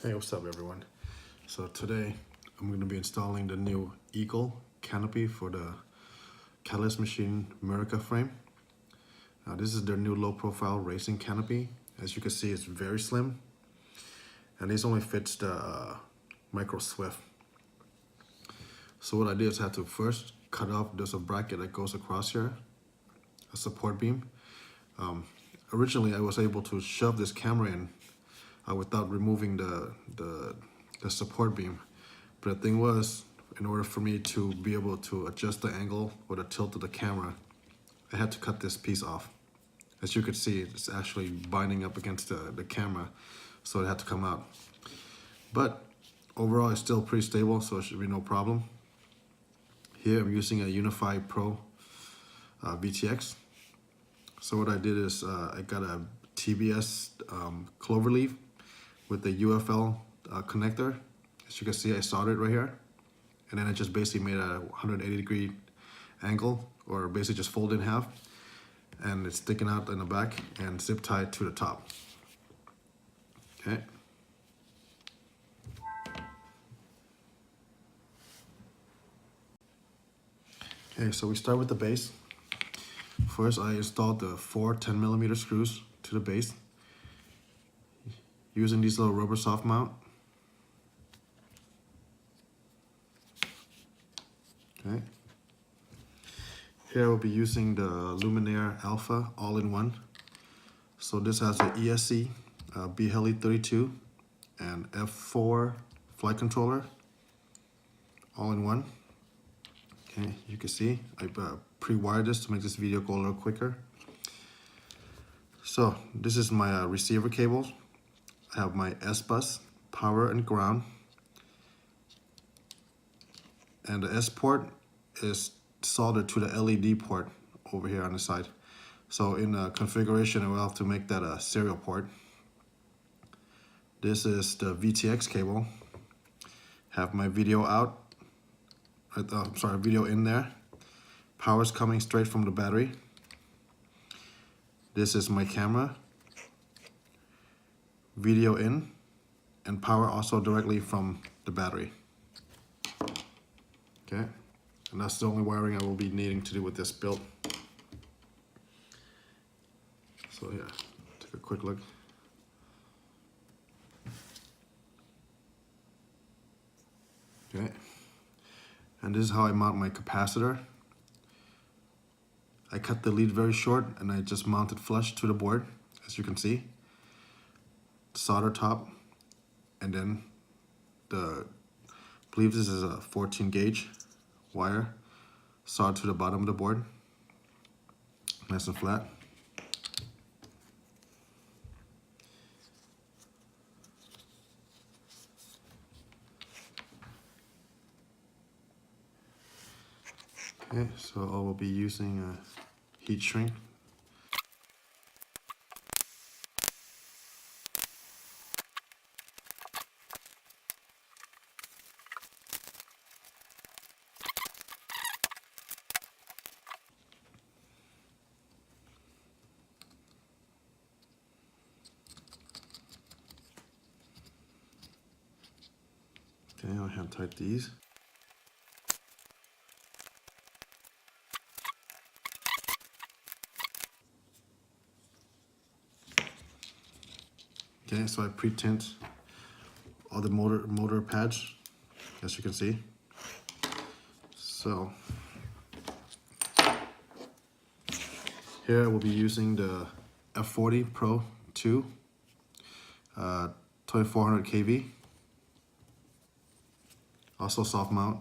Hey, what's up everyone? So today I'm going to be installing the new Eagle canopy for the Catalyst Machine Merica frame. This is their new low profile racing canopy. As you can see, it's very slim and this only fits the micro swift. So what I did is I had to first cut off, there's a bracket that goes across here, a support beam. Originally I was able to shove this camera in without removing the support beam. But the thing was, in order for me to be able to adjust the angle or the tilt of the camera, I had to cut this piece off. As you can see, it's actually binding up against the camera, so it had to come out. But overall, it's still pretty stable, so it should be no problem. Here I'm using a Unify Pro VTX. So what I did is I got a TBS cloverleaf with the UFL connector. As you can see, I soldered right here, and then I just basically made a 180-degree angle, or basically just fold in half, and it's sticking out in the back and zip tied to the top. Okay. Okay, so we start with the base. First, I installed the 4 10mm screws to the base using these little rubber soft mount. Okay. Here we'll be using the Luminier Alpha all-in-one. So this has an ESC, BHELI32, and F4 flight controller all-in-one. Okay, you can see I pre-wired this to make this video go a little quicker. So this is my receiver cables. I have my S-bus, power and ground. And the S port is soldered to the LED port over here on the side. So in the configuration, I will have to make that a serial port. This is the VTX cable. Have my video out. Video in there. Power's coming straight from the battery. This is my camera. Video in, and power also directly from the battery. Okay, and that's the only wiring I will be needing to do with this build. So yeah, take a quick look. Okay, and this is how I mount my capacitor. I cut the lead very short and I just mounted flush to the board, as you can see. Solder top, and then I believe this is a 14 gauge wire soldered to the bottom of the board, nice and flat. Okay, so I will be using a heat shrink. Okay, I'll hand tight these. Okay, so I pre-tint all the motor pads, as you can see. So here we'll be using the F40 Pro 2, 2400 kV. Also soft mount.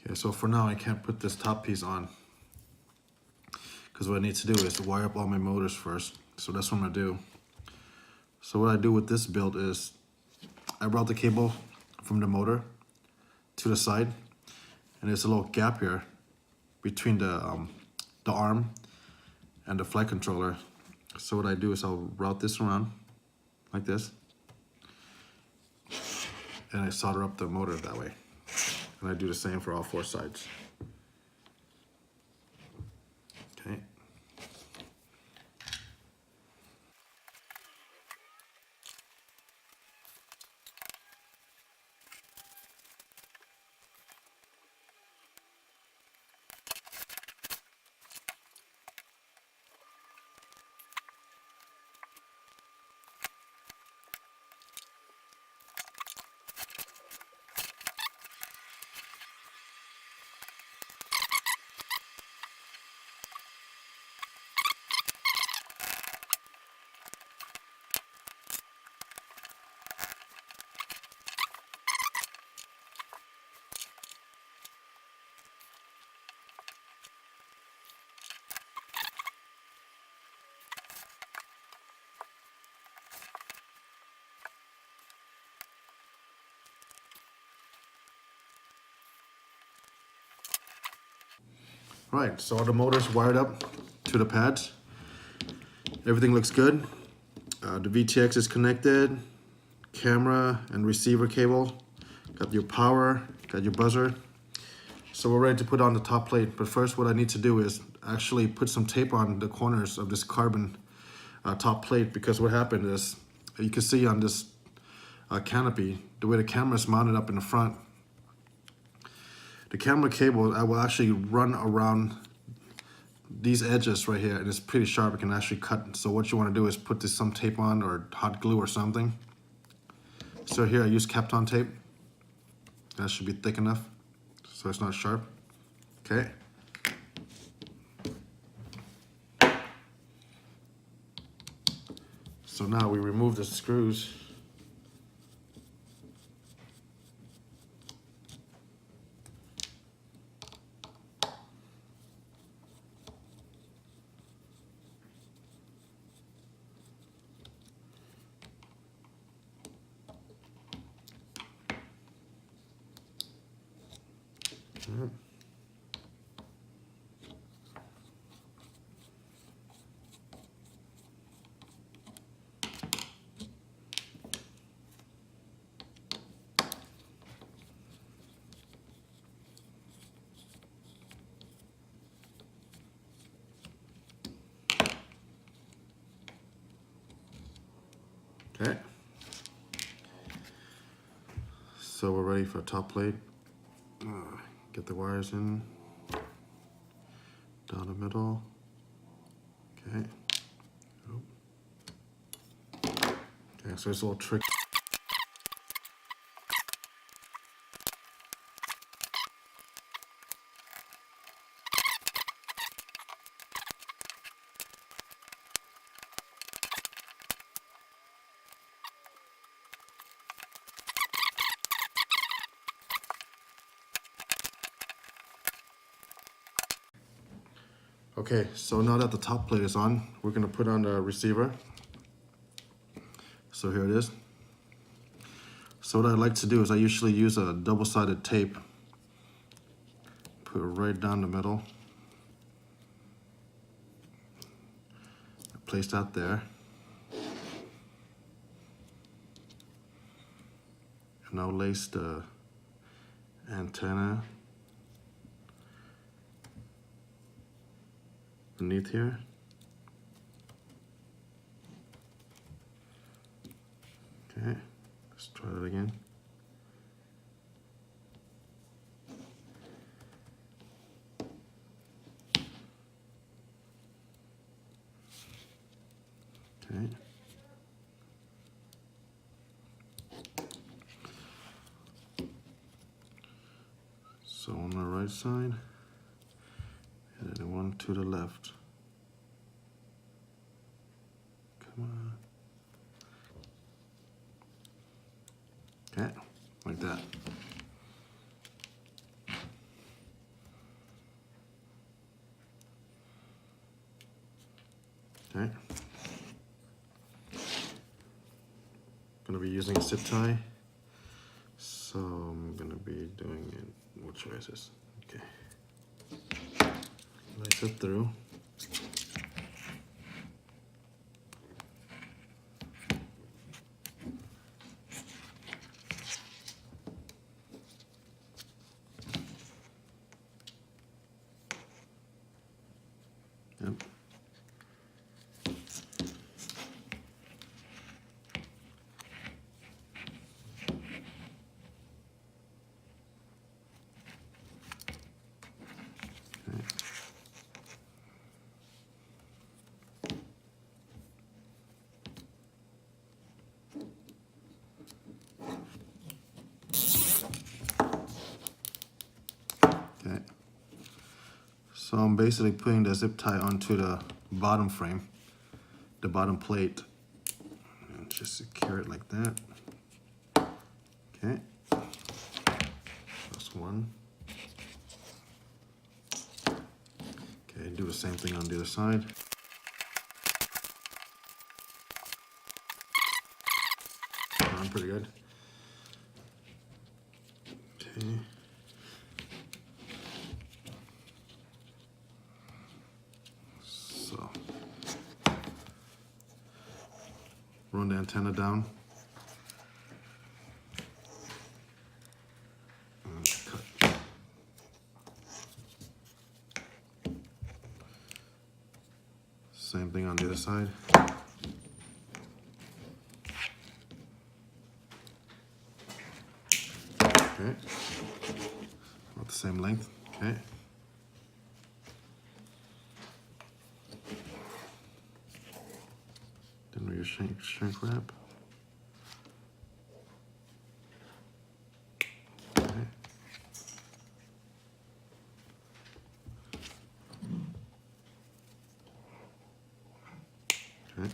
Okay, so for now I can't put this top piece on because what I need to do is wire up all my motors first. So that's what I'm gonna do. So what I do with this build is I route the cable from the motor to the side, and there's a little gap here between the arm and the flight controller. So what I do is I'll route this around like this, and I solder up the motor that way. And I do the same for all 4 sides. Okay. Right, so all the motors wired up to the pads. Everything looks good. The VTX is connected. Camera and receiver cable. Got your power, got your buzzer. So we're ready to put on the top plate. But first what I need to do is actually put some tape on the corners of this carbon top plate, because what happened is, you can see on this canopy, the way the camera is mounted up in the front, the camera cable, I will actually run around these edges right here, and it's pretty sharp. It can actually cut. So what you want to do is put some tape on, or hot glue or something. So here I use Kapton tape. That should be thick enough so it's not sharp. Okay. So now we remove the screws. Okay. So we're ready for a top plate. Get the wires in, down the middle. Okay. Okay, so it's a little tricky. Okay, so now that the top plate is on, we're gonna put on the receiver. So here it is. So what I like to do is I usually use a double-sided tape. Put it right down the middle. Place that there. And I'll lace the antenna beneath here. Okay, let's try that again. Okay. So on the right side, and then one to the left. Come on. Okay, like that. Okay. Gonna be using a zip tie. So I'm gonna be doing it. What choices? Okay. Lace it through. Yep. Okay. So I'm basically putting the zip tie onto the bottom frame, the bottom plate, and just secure it like that. Okay. That's one. Okay, do the same thing on the other side. Pretty good. Okay. So run the antenna down. And cut. Same thing on the other side. Okay. About the same length. Okay. Then we shrink wrap. Okay. Okay.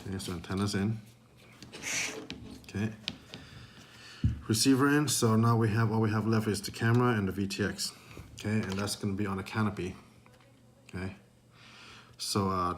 Okay, so antenna's in. Okay. Receiver in, so now we have all we have left is the camera and the VTX. Okay, and that's gonna be on a canopy. Okay. So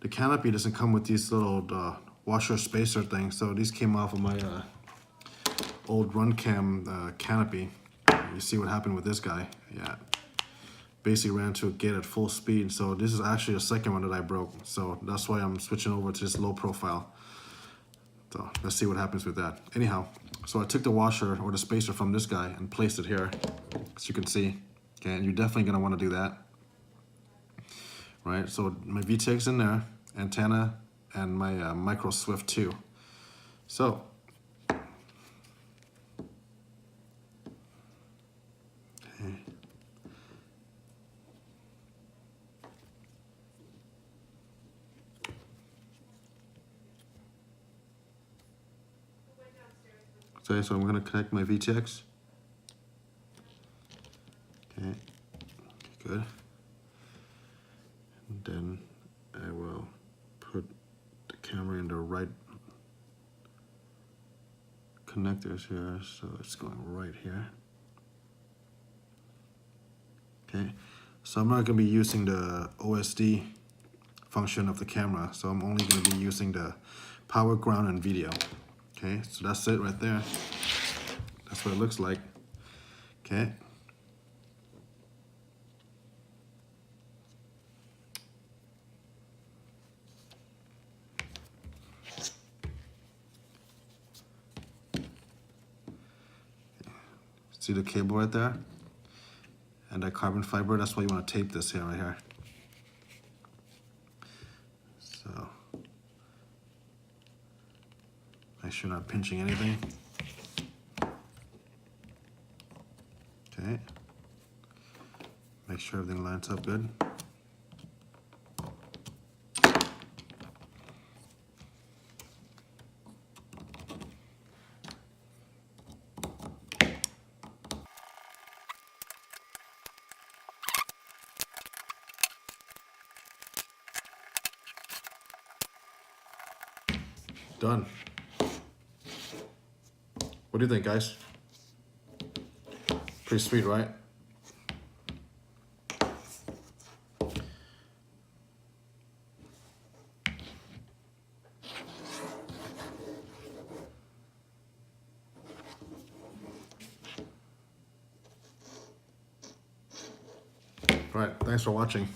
the canopy doesn't come with these little washer spacer things. So these came off of my old Runcam canopy. You see what happened with this guy? Yeah. Basically ran to a gate at full speed. So this is actually the second one that I broke. So that's why I'm switching over to this low profile. So let's see what happens with that. Anyhow, so I took the washer or the spacer from this guy and placed it here, as you can see. Okay, and you're definitely gonna want to do that. Right, so my VTX in there, antenna, and my micro Swift 2. So okay. Okay, so I'm going to connect my VTX. Okay, good. And then I will put the camera in the right connectors here, so it's going right here. Okay, so I'm not going to be using the OSD function of the camera, so I'm only going to be using the power, ground, and video. Okay, so that's it right there. That's what it looks like. Okay. See the cable right there? and that carbon fiber. That's why you want to tape this here, right here. So make sure you're not pinching anything. Okay. Make sure everything lines up good. Done. What do you think, guys? Pretty sweet, right? All right, thanks for watching.